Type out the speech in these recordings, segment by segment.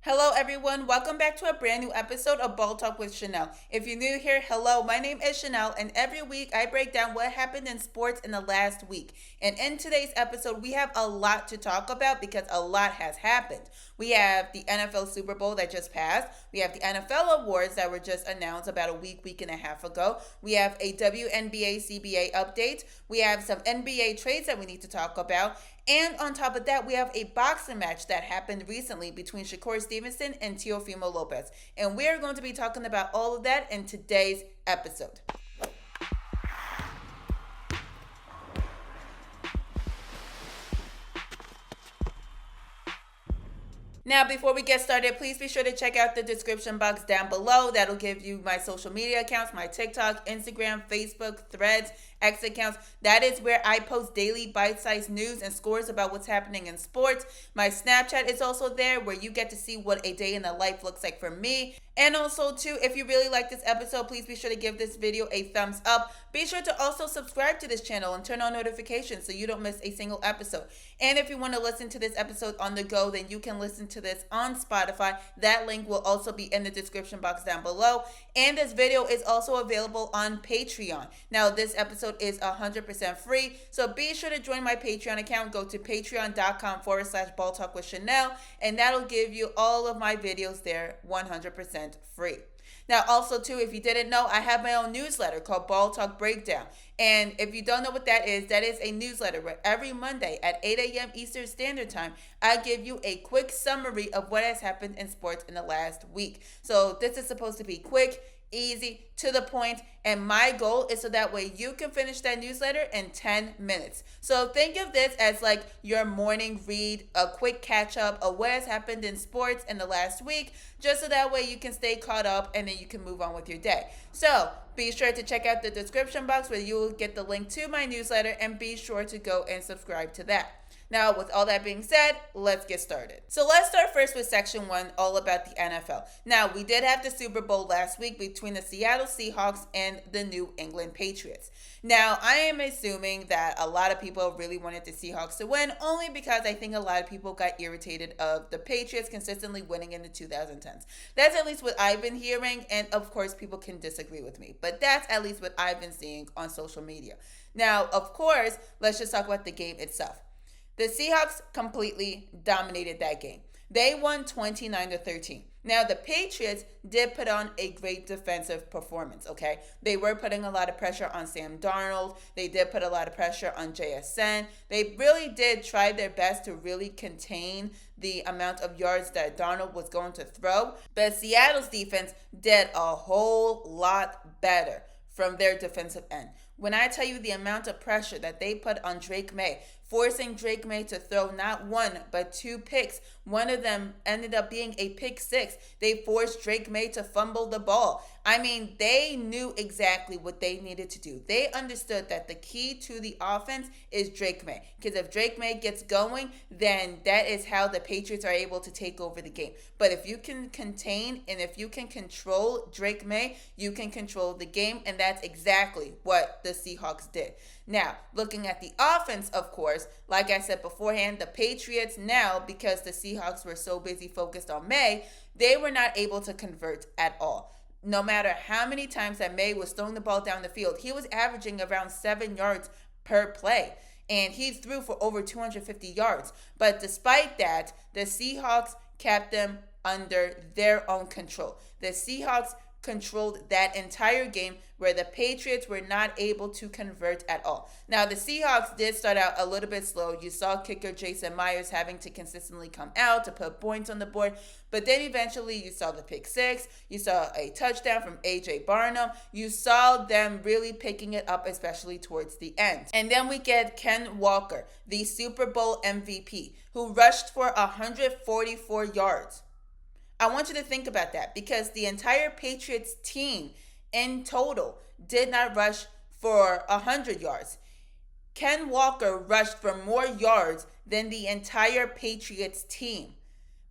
Hello, everyone. Welcome back to a brand new episode of Ball Talk with Chanel. If you're new here, hello, my name is Chanel, and every week I break down what happened in sports in the last week. And in today's episode, we have a lot to talk about because a lot has happened. We have the NFL Super Bowl that just passed. We have the NFL awards that were just announced about a week and a half ago. We have a WNBA CBA update. We have some NBA trades that we need to talk about. And on top of that, we have a boxing match that happened recently between Shakur Stevenson and Teofimo Lopez. And we're going to be talking about all of that in today's episode. Now, before we get started, please be sure to check out the description box down below. That'll give you my social media accounts, my TikTok, Instagram, Facebook, Threads, X accounts. That is where I post daily bite-sized news and scores about what's happening in sports. My Snapchat is also there where you get to see what a day in the life looks like for me. And also, too, if you really like this episode, please be sure to give this video a thumbs up. Be sure to also subscribe to this channel and turn on notifications so you don't miss a single episode. And if you want to listen to this episode on the go, then you can listen to this on Spotify. That link will also be in the description box down below. And this video is also available on Patreon. Now, this episode is 100% free, so be sure to join my Patreon account. Go to patreon.com/balltalkwithchanel, and that'll give you all of my videos there 100% free. Now, also, too, if you didn't know, I have my own newsletter called Ball Talk Breakdown. And if you don't know what that is a newsletter where every Monday at 8 a.m. Eastern Standard Time, I give you a quick summary of what has happened in sports in the last week. So this is supposed to be quick, easy, to the point, and my goal is so that way you can finish that newsletter in 10 minutes. So think of this as like your morning read, a quick catch up of what has happened in sports in the last week, just so that way you can stay caught up and then you can move on with your day. So be sure to check out the description box where you will get the link to my newsletter, and be sure to go and subscribe to that. Now, with all that being said, let's get started. So let's start first with section 1, all about the NFL. Now, we did have the Super Bowl last week between the Seattle Seahawks and the New England Patriots. Now, I am assuming that a lot of people really wanted the Seahawks to win, only because I think a lot of people got irritated of the Patriots consistently winning in the 2010s. That's at least what I've been hearing, and of course, people can disagree with me, but that's at least what I've been seeing on social media. Now, of course, let's just talk about the game itself. The Seahawks completely dominated that game. They won 29-13. Now, the Patriots did put on a great defensive performance, okay? They were putting a lot of pressure on Sam Darnold. They did put a lot of pressure on JSN. They really did try their best to really contain the amount of yards that Darnold was going to throw. But Seattle's defense did a whole lot better from their defensive end. When I tell you the amount of pressure that they put on Drake May, forcing Drake May to throw not one, but 2 picks. One of them ended up being a pick 6. They forced Drake May to fumble the ball. I mean, they knew exactly what they needed to do. They understood that the key to the offense is Drake May. Because if Drake May gets going, then that is how the Patriots are able to take over the game. But if you can contain and if you can control Drake May, you can control the game. And that's exactly what the Seahawks did. Now, looking at the offense, of course, like I said beforehand, the Patriots now, because the Seahawks were so busy focused on May, they were not able to convert at all. No matter how many times that May was throwing the ball down the field, he was averaging around 7 yards per play. And he threw for over 250 yards. But despite that, the Seahawks kept them under their own control. The Seahawks controlled that entire game where the Patriots were not able to convert at all. Now, the Seahawks did start out a little bit slow. You saw kicker Jason Myers having to consistently come out to put points on the board, but then eventually you saw the pick 6. You saw a touchdown from A.J. Barnum. You saw them really picking it up, especially towards the end. And then we get Ken Walker, the Super Bowl MVP, who rushed for 144 yards. I want you to think about that because the entire Patriots team in total did not rush for 100 yards. Ken Walker rushed for more yards than the entire Patriots team.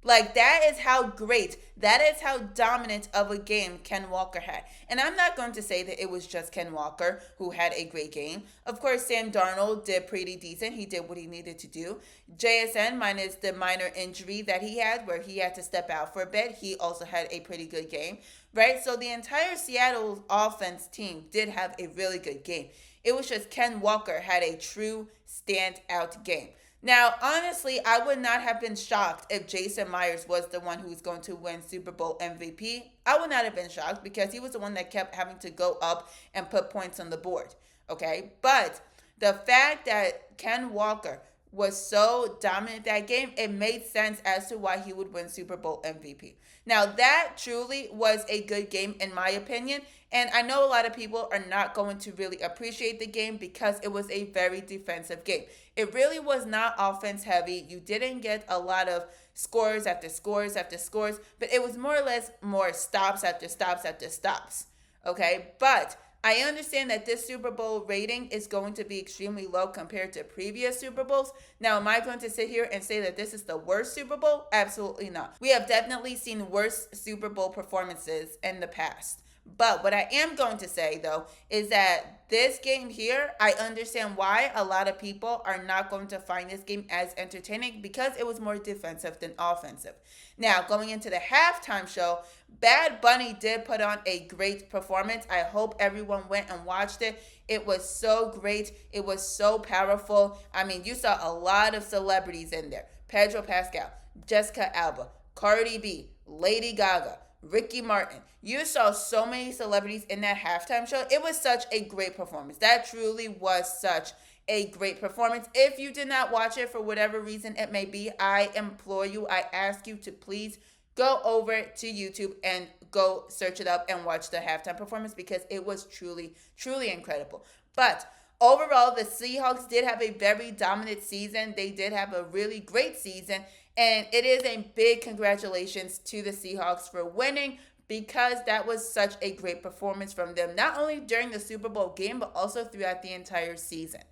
Like, that is how great, that is how dominant of a game Ken Walker had. And I'm not going to say that it was just Ken Walker who had a great game. Of course, Sam Darnold did pretty decent. He did what he needed to do. JSN, minus the minor injury that he had where he had to step out for a bit, he also had a pretty good game, right? So the entire Seattle offense team did have a really good game. It was just Ken Walker had a true standout game. Now, honestly, I would not have been shocked if Jason Myers was the one who was going to win Super Bowl MVP. I would not have been shocked because he was the one that kept having to go up and put points on the board. Okay? But the fact that Ken Walker was so dominant that game, it made sense as to why he would win Super Bowl MVP. Now, that truly was a good game in my opinion, and I know a lot of people are not going to really appreciate the game because it was a very defensive game. It really was not offense heavy. You didn't get a lot of scores after scores after scores, but it was more or less more stops after stops after stops. Okay? But I understand that this Super Bowl rating is going to be extremely low compared to previous Super Bowls. Now, am I going to sit here and say that this is the worst Super Bowl? Absolutely not. We have definitely seen worse Super Bowl performances in the past. But what I am going to say, though, is that this game here, I understand why a lot of people are not going to find this game as entertaining because it was more defensive than offensive. Now, going into the halftime show, Bad Bunny did put on a great performance. I hope everyone went and watched it. It was so great. It was so powerful. I mean, you saw a lot of celebrities in there. Pedro Pascal, Jessica Alba, Cardi B, Lady Gaga, Ricky Martin. You saw so many celebrities in that halftime show. It was such a great performance. That truly was such a great performance. If you did not watch it for whatever reason it may be, I implore you, I ask you to please go over to YouTube and go search it up and watch the halftime performance because it was truly, truly incredible. But overall, the Seahawks did have a very dominant season. They did have a really great season. And it is a big congratulations to the Seahawks for winning because that was such a great performance from them, not only during the Super Bowl game, but also throughout the entire season.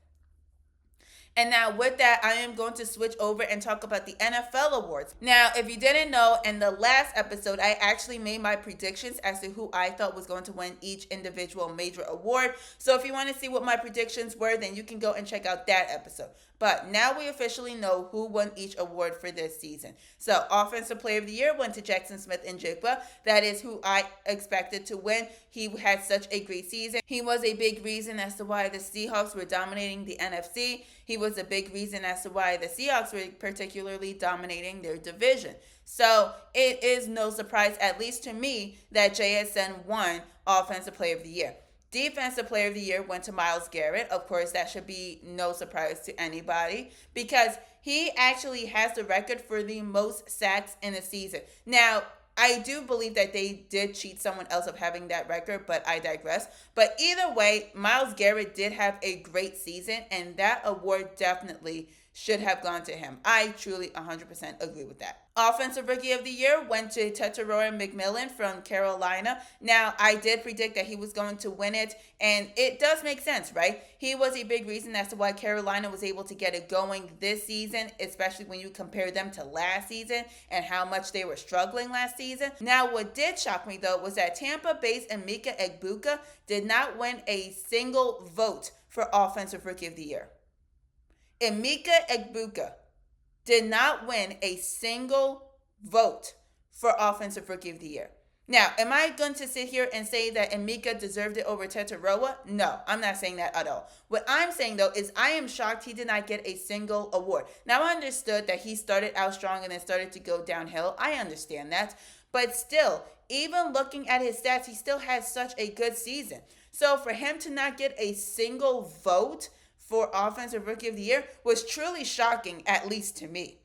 And now with that, I am going to switch over and talk about the NFL awards. Now, if you didn't know, in the last episode, I actually made my predictions as to who I thought was going to win each individual major award. So if you want to see what my predictions were, then you can go and check out that episode. But now we officially know who won each award for this season. So Offensive Player of the Year went to Jackson Smith-Njigba. That is who I expected to win. He had such a great season. He was a big reason as to why the Seahawks were dominating the NFC. He was a big reason as to why the Seahawks were particularly dominating their division. So it is no surprise, at least to me, that JSN won Offensive Player of the Year. Defensive Player of the Year went to Myles Garrett. Of course, that should be no surprise to anybody because he actually has the record for the most sacks in a season. Now, I do believe that they did cheat someone else of having that record, but I digress. But either way, Myles Garrett did have a great season, and that award definitely should have gone to him. I truly 100% agree with that. Offensive Rookie of the Year went to Teofimo McMillan from Carolina. Now, I did predict that he was going to win it, and it does make sense, right? He was a big reason as to why Carolina was able to get it going this season, especially when you compare them to last season and how much they were struggling last season. Now, what did shock me, though, was that Tampa Bay's Emeka Egbuka did not win a single vote for Offensive Rookie of the Year. Emeka Egbuka did not win a single vote for Offensive Rookie of the Year. Now, am I going to sit here and say that Emeka deserved it over Teteroa? No, I'm not saying that at all. What I'm saying, though, is I am shocked he did not get a single award. Now, I understood that he started out strong and then started to go downhill. I understand that. But still, even looking at his stats, he still has such a good season. So for him to not get a single vote for Offensive Rookie of the Year was truly shocking, at least to me.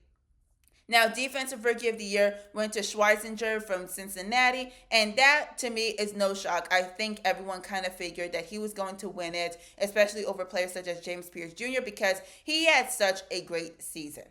Now, Defensive Rookie of the Year went to Schweizinger from Cincinnati, and that, to me, is no shock. I think everyone kind of figured that he was going to win it, especially over players such as James Pierce Jr., because he had such a great season.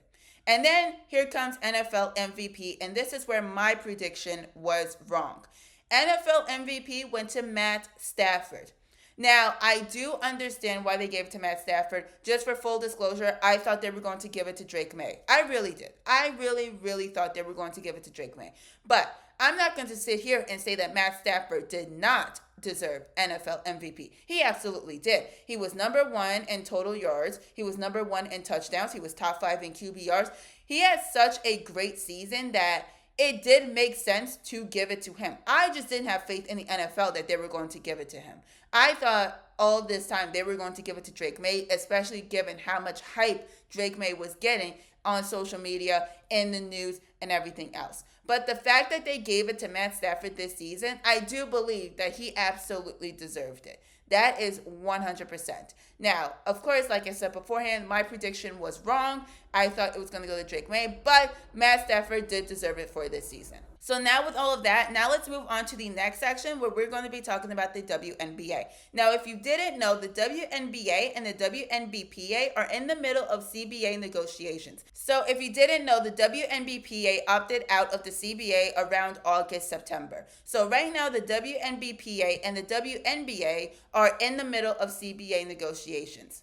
And then here comes NFL MVP, and this is where my prediction was wrong. NFL MVP went to Matt Stafford. Now, I do understand why they gave it to Matt Stafford. Just for full disclosure, I thought they were going to give it to Drake May. I really did. I really, really thought they were going to give it to Drake May. But I'm not going to sit here and say that Matt Stafford did not deserve NFL MVP. He absolutely did. He was number one in total yards. He was number one in touchdowns. He was top 5 in QB yards. He had such a great season that it did make sense to give it to him. I just didn't have faith in the NFL that they were going to give it to him. I thought all this time they were going to give it to Drake May, especially given how much hype Drake May was getting on social media, in the news, and everything else. But the fact that they gave it to Matt Stafford this season, I do believe that he absolutely deserved it. That is 100%. Now, of course, like I said beforehand, my prediction was wrong. I thought it was going to go to Drake May, but Matt Stafford did deserve it for this season. So now with all of that, now let's move on to the next section where we're going to be talking about the WNBA. Now, if you didn't know, the WNBA and the WNBPA are in the middle of CBA negotiations. So if you didn't know, the WNBPA opted out of the CBA around August, September. So right now, the WNBPA and the WNBA are in the middle of CBA negotiations.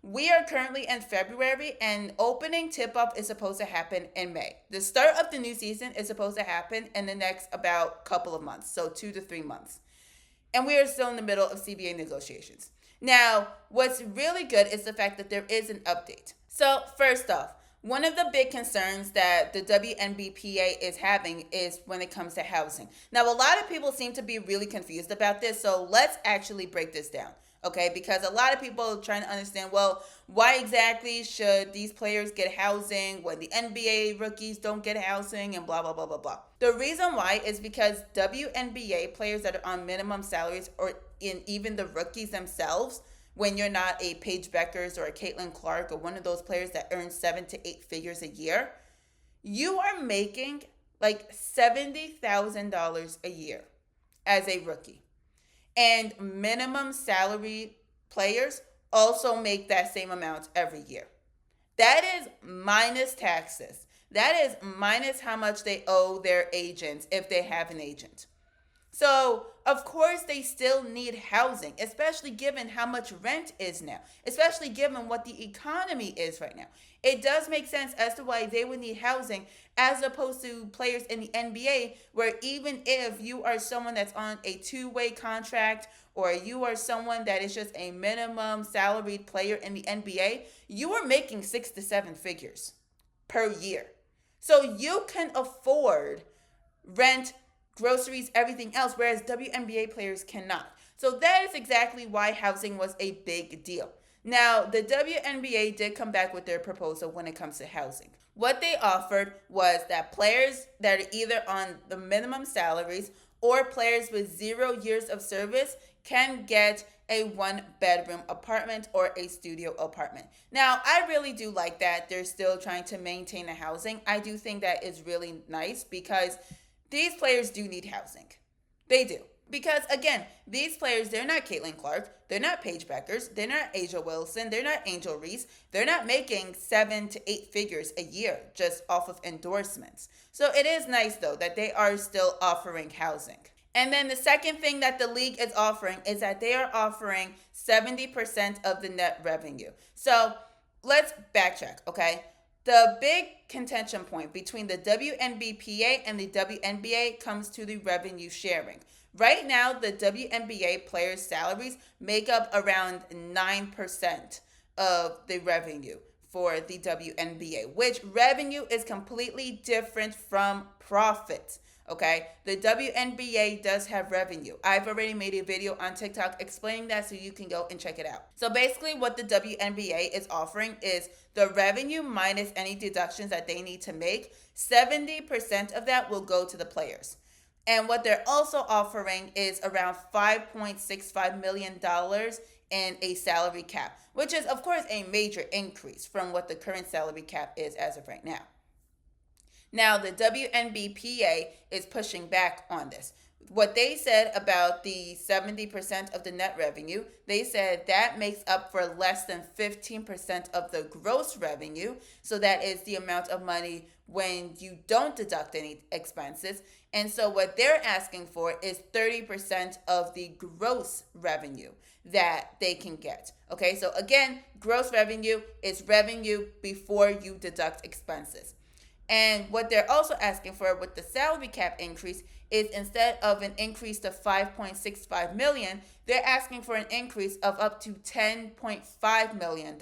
We are currently in February, and opening tip-off is supposed to happen in May. The start of the new season is supposed to happen in the next about couple of months, so 2 to 3 months. And we are still in the middle of CBA negotiations. Now, what's really good is the fact that there is an update. So first off, one of the big concerns that the WNBPA is having is when it comes to housing. Now, a lot of people seem to be really confused about this, so let's actually break this down. Okay, because a lot of people are trying to understand, well, why exactly should these players get housing when the NBA rookies don't get housing and blah, blah, blah, blah, blah. The reason why is because WNBA players that are on minimum salaries, or even the rookies themselves, when you're not a Paige Beckers or a Caitlin Clark or one of those players that earn 7 to 8 figures a year, you are making like $70,000 a year as a rookie. And minimum salary players also make that same amount every year. That is minus taxes. That is minus how much they owe their agents if they have an agent. So, of course, they still need housing, especially given how much rent is now, especially given what the economy is right now. It does make sense as to why they would need housing as opposed to players in the NBA, where even if you are someone that's on a 2-way contract or you are someone that is just a minimum salaried player in the NBA, you are making 6 to 7 figures per year. So you can afford rent, groceries, everything else, whereas WNBA players cannot. So that is exactly why housing was a big deal. Now, the WNBA did come back with their proposal when it comes to housing. What they offered was that players that are either on the minimum salaries or players with 0 years of service can get a 1-bedroom apartment or a studio apartment. Now, I really do like that they're still trying to maintain the housing. I do think that is really nice because these players do need housing. They do. Because, again, these players, they're not Caitlin Clark. They're not Paige Beckers. They're not Asia Wilson. They're not Angel Reese. They're not making 7 to 8 figures a year just off of endorsements. So it is nice, though, that they are still offering housing. And then the second thing that the league is offering is that they are offering 70% of the net revenue. So let's backtrack, okay? The big contention point between the WNBPA and the WNBA comes to the revenue sharing. Right now, the WNBA players' salaries make up around 9% of the revenue for the WNBA, which revenue is completely different from profits. Okay, the WNBA does have revenue. I've already made a video on TikTok explaining that, so you can go and check it out. So basically what the WNBA is offering is the revenue minus any deductions that they need to make. 70% of that will go to the players. And what they're also offering is around $5.65 million in a salary cap, which is, of course, a major increase from what the current salary cap is as of right now. Now, the WNBPA is pushing back on this. What they said about the 70% of the net revenue, they said that makes up for less than 15% of the gross revenue. So that is the amount of money when you don't deduct any expenses. And so what they're asking for is 30% of the gross revenue that they can get. Okay, so again, gross revenue is revenue before you deduct expenses. And what they're also asking for with the salary cap increase is instead of an increase to 5.65 million, they're asking for an increase of up to $10.5 million.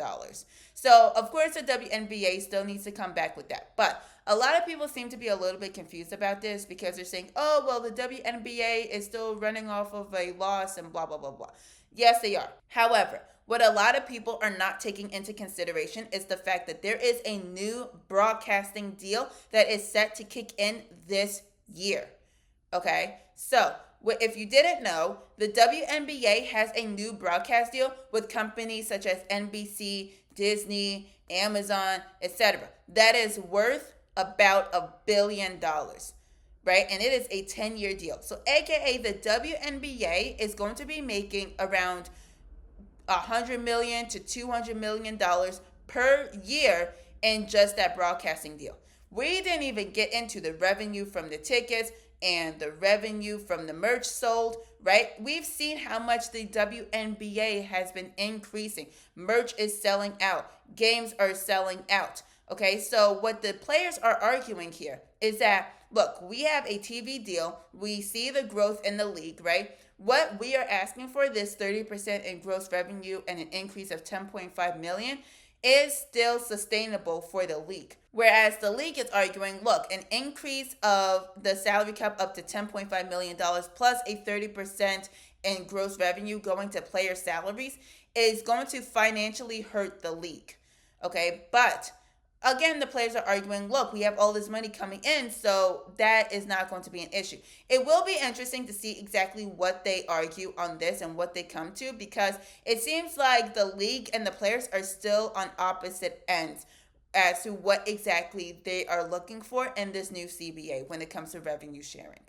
So of course the WNBA still needs to come back with that. But a lot of people seem to be a little bit confused about this because they're saying, oh, well, the WNBA is still running off of a loss and blah, blah, blah, blah. Yes, they are. However, what a lot of people are not taking into consideration is the fact that there is a new broadcasting deal that is set to kick in this year. Okay? So, if you didn't know, the WNBA has a new broadcast deal with companies such as NBC, Disney, Amazon, etc. That is worth about $1 billion. Right? And it is a 10-year deal. So, aka the WNBA is going to be making around $100 million to $200 million per year in just that broadcasting deal. We didn't even get into the revenue from the tickets and the revenue from the merch sold, right? We've seen how much the WNBA has been increasing. Merch is selling out. Games are selling out. Okay, so what the players are arguing here is that, look, we have a TV deal. We see the growth in the league, right? What we are asking for, this 30% in gross revenue and an increase of 10.5 million, is still sustainable for the league. Whereas the league is arguing, look, an increase of the salary cap up to $10.5 million plus a 30% in gross revenue going to player salaries is going to financially hurt the league. Okay, but again, the players are arguing, look, we have all this money coming in, so that is not going to be an issue. It will be interesting to see exactly what they argue on this and what they come to, because it seems like the league and the players are still on opposite ends as to what exactly they are looking for in this new CBA when it comes to revenue sharing.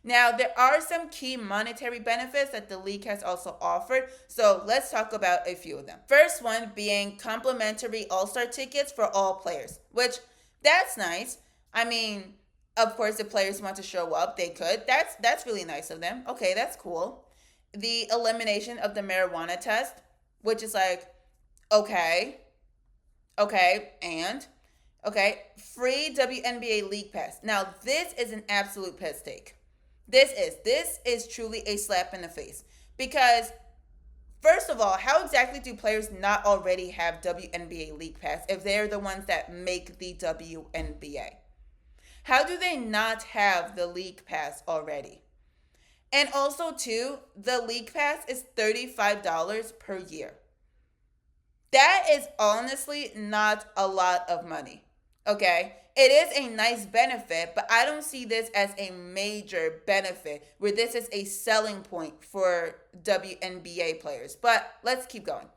Now, there are some key monetary benefits that the league has also offered, so let's talk about a few of them. First one being complimentary All-Star tickets for all players, which that's nice. I mean, of course, if players want to show up, they could. That's really nice of them. Okay, that's cool. The elimination of the marijuana test, which is like, okay, and free WNBA League Pass. Now, this is an absolute piss take. This is truly a slap in the face, because first of all, how exactly do players not already have WNBA League Pass if they're the ones that make the WNBA? How do they not have the League Pass already? And also too, the League Pass is $35 per year. That is honestly not a lot of money. Okay? It is a nice benefit, but I don't see this as a major benefit where this is a selling point for WNBA players. But let's keep going.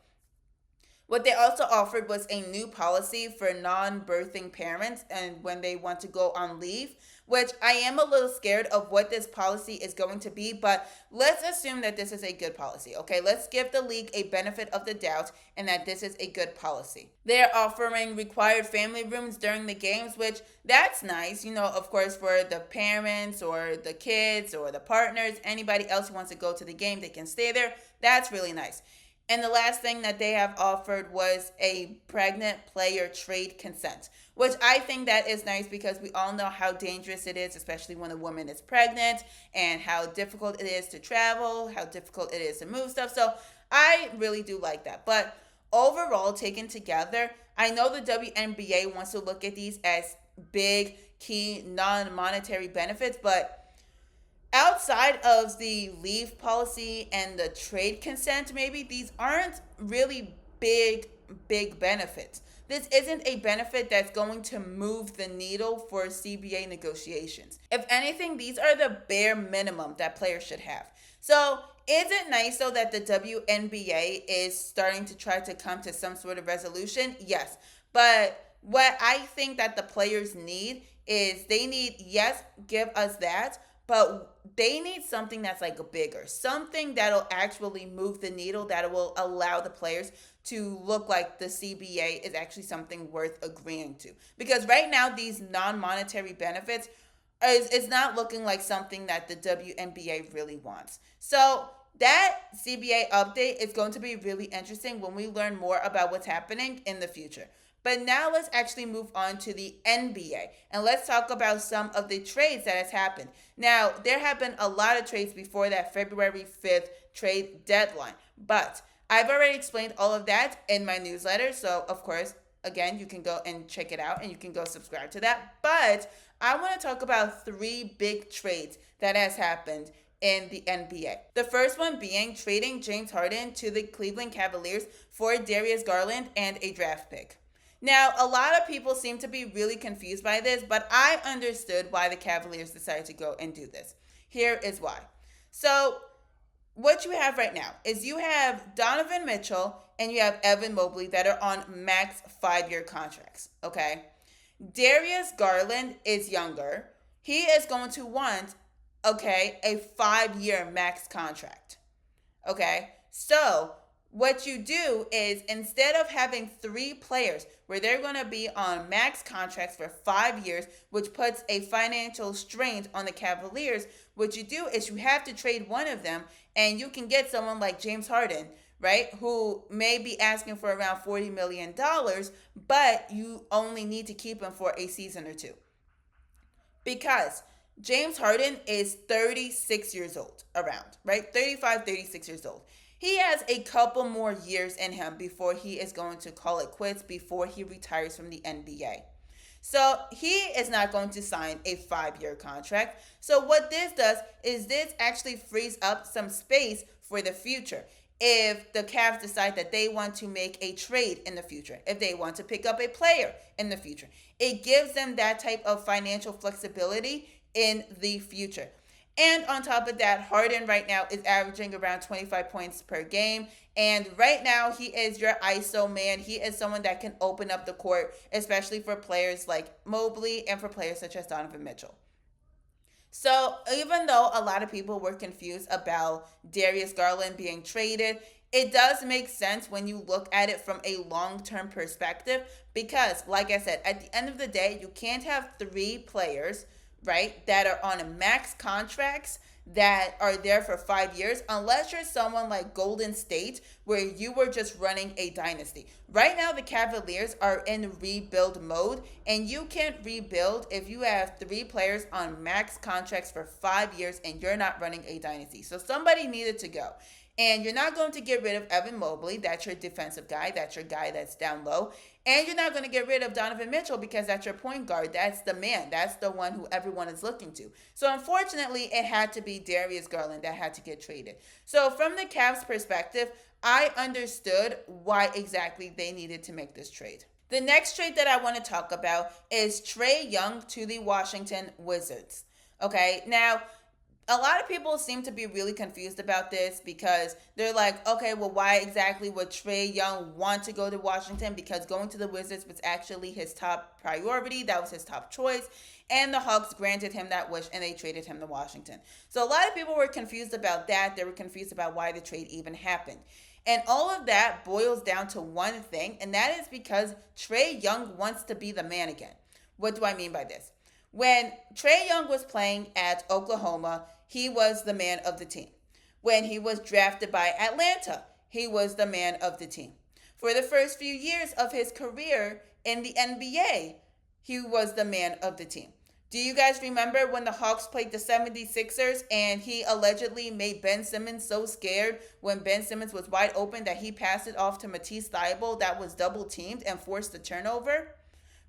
What they also offered was a new policy for non-birthing parents and when they want to go on leave, which I am a little scared of what this policy is going to be, but let's assume that this is a good policy, okay? Let's give the league a benefit of the doubt and that this is a good policy. They're offering required family rooms during the games, which that's nice, of course, for the parents or the kids or the partners, anybody else who wants to go to the game, they can stay there. That's really nice. And the last thing that they have offered was a pregnant player trade consent, which I think that is nice because we all know how dangerous it is, especially when a woman is pregnant, and how difficult it is to travel, how difficult it is to move stuff. So I really do like that. But overall, taken together, I know the WNBA wants to look at these as big, key, non-monetary benefits, but outside of the leave policy and the trade consent, maybe these aren't really big benefits. This isn't a benefit that's going to move the needle for CBA negotiations. If anything, these are the bare minimum that players should have. So is it nice though that the WNBA is starting to try to come to some sort of resolution? Yes. But what I think that the players need is they need, yes, give us that, but they need something that's like bigger, something that'll actually move the needle, that will allow the players to look like the CBA is actually something worth agreeing to. Because right now, these non-monetary benefits is not looking like something that the WNBA really wants. So that CBA update is going to be really interesting when we learn more about what's happening in the future. But now let's actually move on to the NBA and let's talk about some of the trades that has happened. Now, there have been a lot of trades before that February 5th trade deadline, but I've already explained all of that in my newsletter. So, of course, again, you can go and check it out and you can go subscribe to that. But I want to talk about 3 big trades that has happened in the NBA. The first one being trading James Harden to the Cleveland Cavaliers for Darius Garland and a draft pick. Now, a lot of people seem to be really confused by this, but I understood why the Cavaliers decided to go and do this. Here is why. So, what you have right now is you have Donovan Mitchell and you have Evan Mobley that are on max 5-year contracts, okay? Darius Garland is younger. He is going to want, okay, a 5-year max contract, okay? So, what you do is instead of having 3 players where they're going to be on max contracts for 5 years, which puts a financial strain on the Cavaliers, what you do is you have to trade one of them and you can get someone like James Harden, right, who may be asking for around $40 million, but you only need to keep him for a season or 2. Because James Harden is 36 years old, around, right? 35, 36 years old. He has a couple more years in him before he is going to call it quits, before he retires from the NBA. So he is not going to sign a 5-year contract. So what this does is this actually frees up some space for the future. If the Cavs decide that they want to make a trade in the future, if they want to pick up a player in the future, it gives them that type of financial flexibility in the future. And on top of that, Harden right now is averaging around 25 points per game. And right now, he is your ISO man. He is someone that can open up the court, especially for players like Mobley and for players such as Donovan Mitchell. So even though a lot of people were confused about Darius Garland being traded, it does make sense when you look at it from a long-term perspective. Because, like I said, at the end of the day, you can't have 3 players, right, that are on max contracts that are there for 5 years, unless you're someone like Golden State, where you were just running a dynasty. Right now, the Cavaliers are in rebuild mode, and you can't rebuild if you have 3 players on max contracts for 5 years and you're not running a dynasty. So somebody needed to go. And you're not going to get rid of Evan Mobley. That's your defensive guy. That's your guy that's down low. And you're not going to get rid of Donovan Mitchell because that's your point guard. That's the man. That's the one who everyone is looking to. So unfortunately, it had to be Darius Garland that had to get traded. So from the Cavs' perspective, I understood why exactly they needed to make this trade. The next trade that I want to talk about is Trae Young to the Washington Wizards. Okay, now a lot of people seem to be really confused about this because they're like, okay, well, why exactly would Trae Young want to go to Washington? Because going to the Wizards was actually his top priority. That was his top choice. And the Hawks granted him that wish and they traded him to Washington. So a lot of people were confused about that. They were confused about why the trade even happened. And all of that boils down to one thing, and that is because Trae Young wants to be the man again. What do I mean by this? When Trae Young was playing at Oklahoma, he was the man of the team. When he was drafted by Atlanta, he was the man of the team. For the first few years of his career in the NBA, he was the man of the team. Do you guys remember when the Hawks played the 76ers and he allegedly made Ben Simmons so scared when Ben Simmons was wide open that he passed it off to Matisse Thybulle that was double teamed and forced the turnover?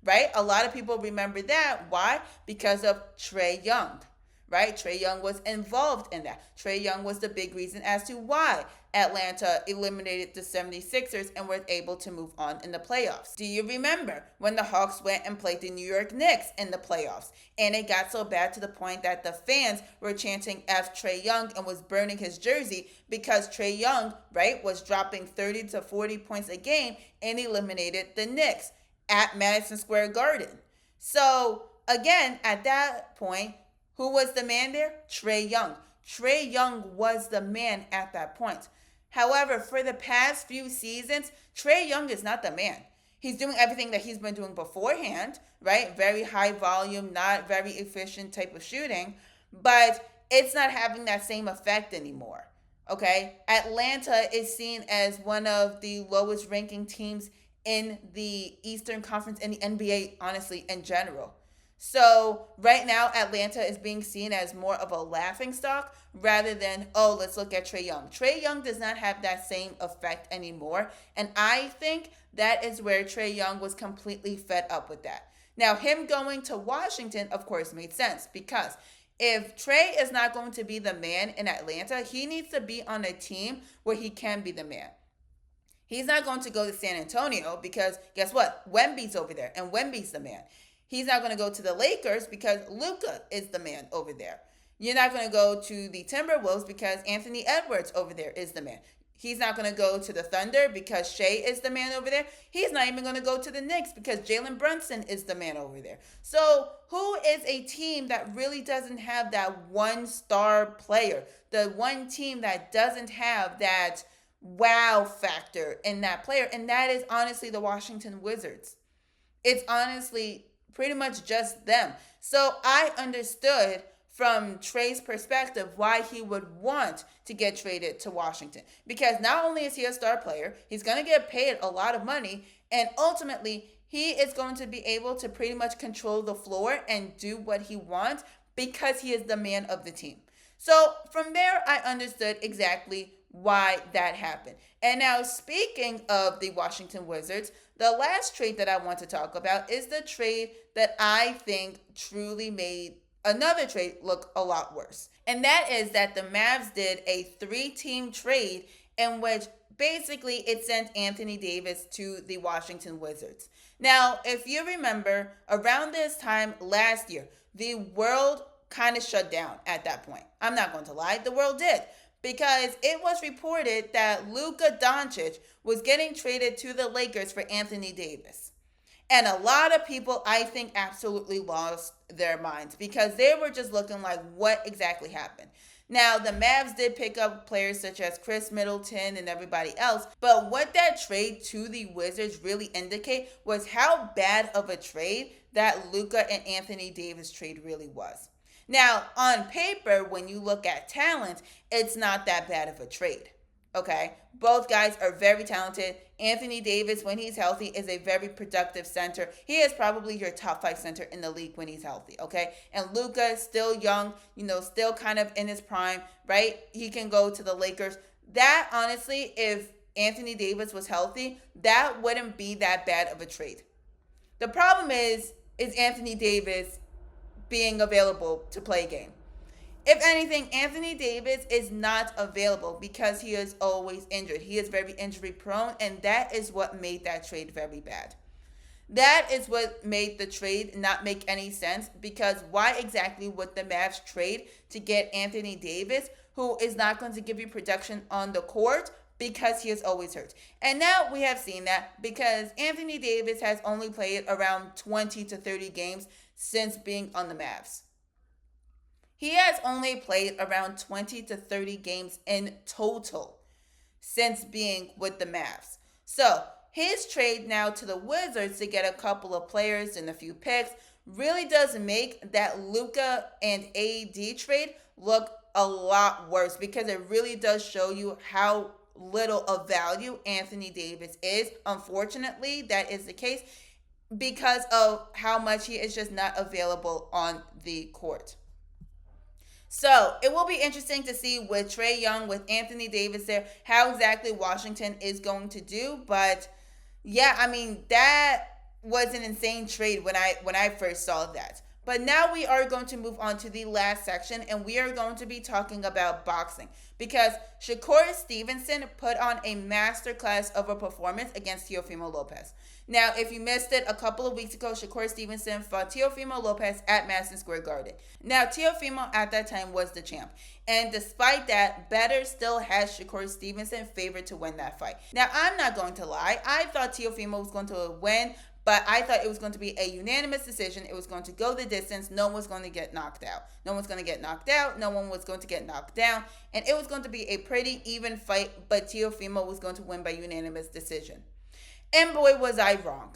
Right? A lot of people remember that. Why? Because of Trae Young. Right? Trae Young was involved in that. Trae Young was the big reason as to why Atlanta eliminated the 76ers and were able to move on in the playoffs. Do you remember when the Hawks went and played the New York Knicks in the playoffs? And it got so bad to the point that the fans were chanting F Trae Young and was burning his jersey because Trae Young, right, was dropping 30 to 40 points a game and eliminated the Knicks at Madison Square Garden. So, again, at that point, who was the man there? Trae Young. Trae Young was the man at that point. However, for the past few seasons, Trae Young is not the man. He's doing everything that he's been doing beforehand, right? Very high volume, not very efficient type of shooting, but it's not having that same effect anymore. Okay? Atlanta is seen as one of the lowest ranking teams in the Eastern Conference and the NBA, honestly, in general. So right now, Atlanta is being seen as more of a laughing stock rather than, oh, let's look at Trae Young. Trae Young does not have that same effect anymore. And I think that is where Trae Young was completely fed up with that. Now, him going to Washington, of course, made sense because if Trae is not going to be the man in Atlanta, he needs to be on a team where he can be the man. He's not going to go to San Antonio because guess what? Wemby's over there, and Wemby's the man. He's not going to go to the Lakers because Luka is the man over there. You're not going to go to the Timberwolves because Anthony Edwards over there is the man. He's not going to go to the Thunder because Shea is the man over there. He's not even going to go to the Knicks because Jalen Brunson is the man over there. So who is a team that really doesn't have that one star player? The one team that doesn't have that wow factor in that player. And that is honestly the Washington Wizards. It's honestly pretty much just them. So I understood from Trae's perspective why he would want to get traded to Washington. Because not only is he a star player, he's going to get paid a lot of money, and ultimately he is going to be able to pretty much control the floor and do what he wants because he is the man of the team. So from there, I understood exactly why that happened. And now speaking of the Washington Wizards, the last trade that I want to talk about is the trade that I think truly made another trade look a lot worse. And that is that the Mavs did a 3-team trade in which basically it sent Anthony Davis to the Washington Wizards. Now, if you remember, around this time last year, the world kind of shut down at that point. I'm not going to lie, the world did. Because it was reported that Luka Doncic was getting traded to the Lakers for Anthony Davis. And a lot of people, I think, absolutely lost their minds because they were just looking like, what exactly happened? Now, the Mavs did pick up players such as Chris Middleton and everybody else, but what that trade to the Wizards really indicate was how bad of a trade that Luka and Anthony Davis trade really was. Now, on paper, when you look at talent, it's not that bad of a trade, okay? Both guys are very talented. Anthony Davis, when he's healthy, is a very productive center. He is probably your top 5 center in the league when he's healthy, okay? And Luka is still young, still kind of in his prime, right? He can go to the Lakers. That, honestly, if Anthony Davis was healthy, that wouldn't be that bad of a trade. The problem is Anthony Davis being available to play a game. If anything, Anthony Davis is not available because he is always injured. He is very injury prone, and that is what made that trade very bad. That is what made the trade not make any sense because why exactly would the Mavs trade to get Anthony Davis, who is not going to give you production on the court because he is always hurt? And now we have seen that because Anthony Davis has only played around 20 to 30 games since being on the Mavs. He has only played around 20 to 30 games in total since being with the Mavs. So his trade now to the Wizards to get a couple of players and a few picks really does make that Luka and AD trade look a lot worse because it really does show you how little of value Anthony Davis is. Unfortunately, that is the case because of how much he is just not available on the court. So it will be interesting to see with Trae Young, with Anthony Davis there, how exactly Washington is going to do. But yeah, I mean, that was an insane trade when I first saw that. But now we are going to move on to the last section, and we are going to be talking about boxing because Shakur Stevenson put on a masterclass of a performance against Teofimo Lopez. Now, if you missed it, a couple of weeks ago, Shakur Stevenson fought Teofimo Lopez at Madison Square Garden. Now, Teofimo at that time was the champ. And despite that, Better still has Shakur Stevenson favored to win that fight. Now, I'm not going to lie. I thought Teofimo was going to win, But I thought it was going to be a unanimous decision. It was going to go the distance. No one was going to get knocked out. No one's going to get knocked out. No one was going to get knocked down. And it was going to be a pretty even fight, but Teofimo was going to win by unanimous decision. And boy, was I wrong.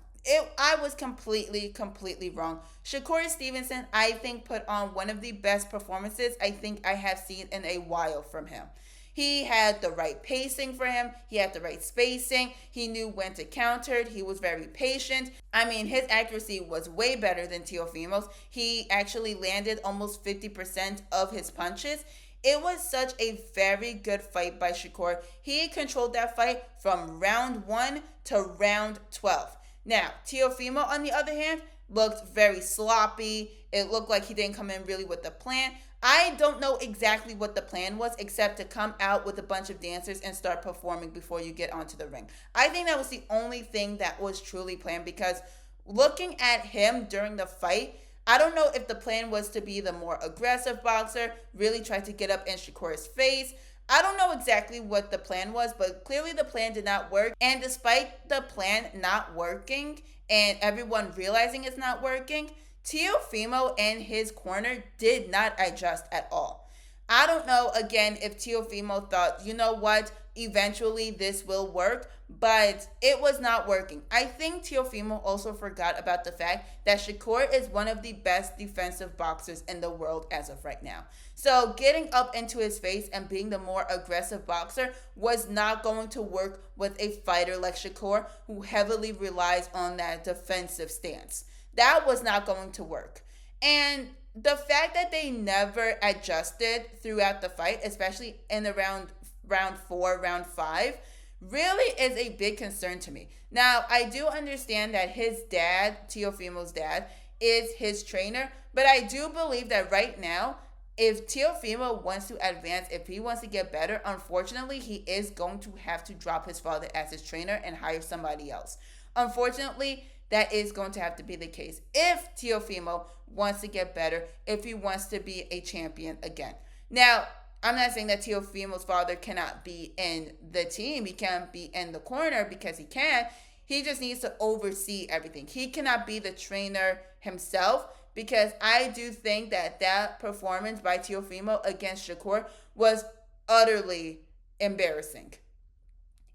I was completely wrong. Shakur Stevenson, I think, put on one of the best performances I think I have seen in a while from him. He had the right pacing for him. He had the right spacing. He knew when to counter. He was very patient. I mean, his accuracy was way better than Teofimo's. He actually landed almost 50% of his punches. It was such a very good fight by Shakur. He controlled that fight from round 1 to round 12. Now, Teofimo, on the other hand, looked very sloppy. It looked like he didn't come in really with a plan. I don't know exactly what the plan was, except to come out with a bunch of dancers and start performing before you get onto the ring. I think that was the only thing that was truly planned, because looking at him during the fight, I don't know if the plan was to be the more aggressive boxer, really try to get up in Shakur's face. I don't know exactly what the plan was, but clearly the plan did not work. And despite the plan not working and everyone realizing it's not working, Teofimo and his corner did not adjust at all. I don't know, again, if Teofimo thought, you know what, eventually this will work, but it was not working. I think Teofimo also forgot about the fact that Shakur is one of the best defensive boxers in the world as of right now. So getting up into his face and being the more aggressive boxer was not going to work with a fighter like Shakur, who heavily relies on that defensive stance. That was not going to work. And the fact that they never adjusted throughout the fight, especially in the round 4, round 5, really is a big concern to me. Now, I do understand that his dad, Teofimo's dad, is his trainer, but I do believe that right now, if Teofimo wants to advance, if he wants to get better, unfortunately, he is going to have to drop his father as his trainer and hire somebody else. Unfortunately, that is going to have to be the case if Teofimo wants to get better, if he wants to be a champion again. Now, I'm not saying that Teofimo's father cannot be in the team. He can't be in the corner, because he can. He just needs to oversee everything. He cannot be the trainer himself, because I do think that performance by Teofimo against Shakur was utterly embarrassing.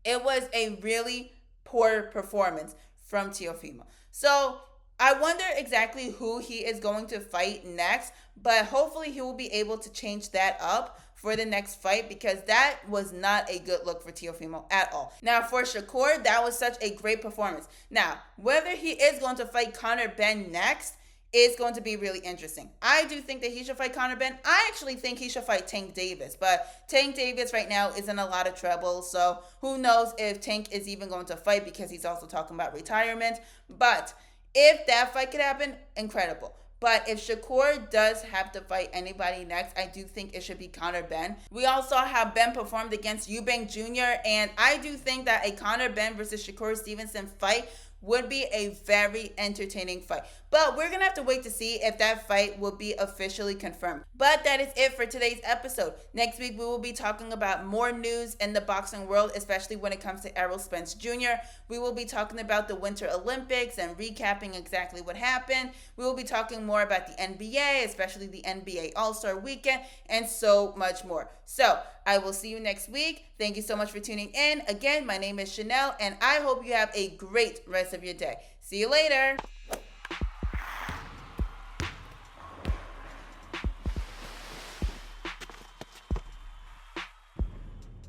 It was a really poor performance from Teofimo. So I wonder exactly who he is going to fight next, but hopefully he will be able to change that up for the next fight, because that was not a good look for Teofimo at all. Now, for Shakur, that was such a great performance. Now, whether he is going to fight Conor Benn next is going to be really interesting. I do think that he should fight Conor Benn. I actually think he should fight Tank Davis, but Tank Davis right now is in a lot of trouble, so who knows if Tank is even going to fight, because he's also talking about retirement. But if that fight could happen, incredible. But if Shakur does have to fight anybody next, I do think it should be Conor Benn. We all saw how Benn performed against Eubank Jr., and I do think that a Conor Benn versus Shakur Stevenson fight would be a very entertaining fight. But we're going to have to wait to see if that fight will be officially confirmed. But that is it for today's episode. Next week, we will be talking about more news in the boxing world, especially when it comes to Errol Spence Jr. We will be talking about the Winter Olympics and recapping exactly what happened. We will be talking more about the NBA, especially the NBA All-Star Weekend, and so much more. So I will see you next week. Thank you so much for tuning in. Again, my name is Chanel, and I hope you have a great rest of your day. See you later.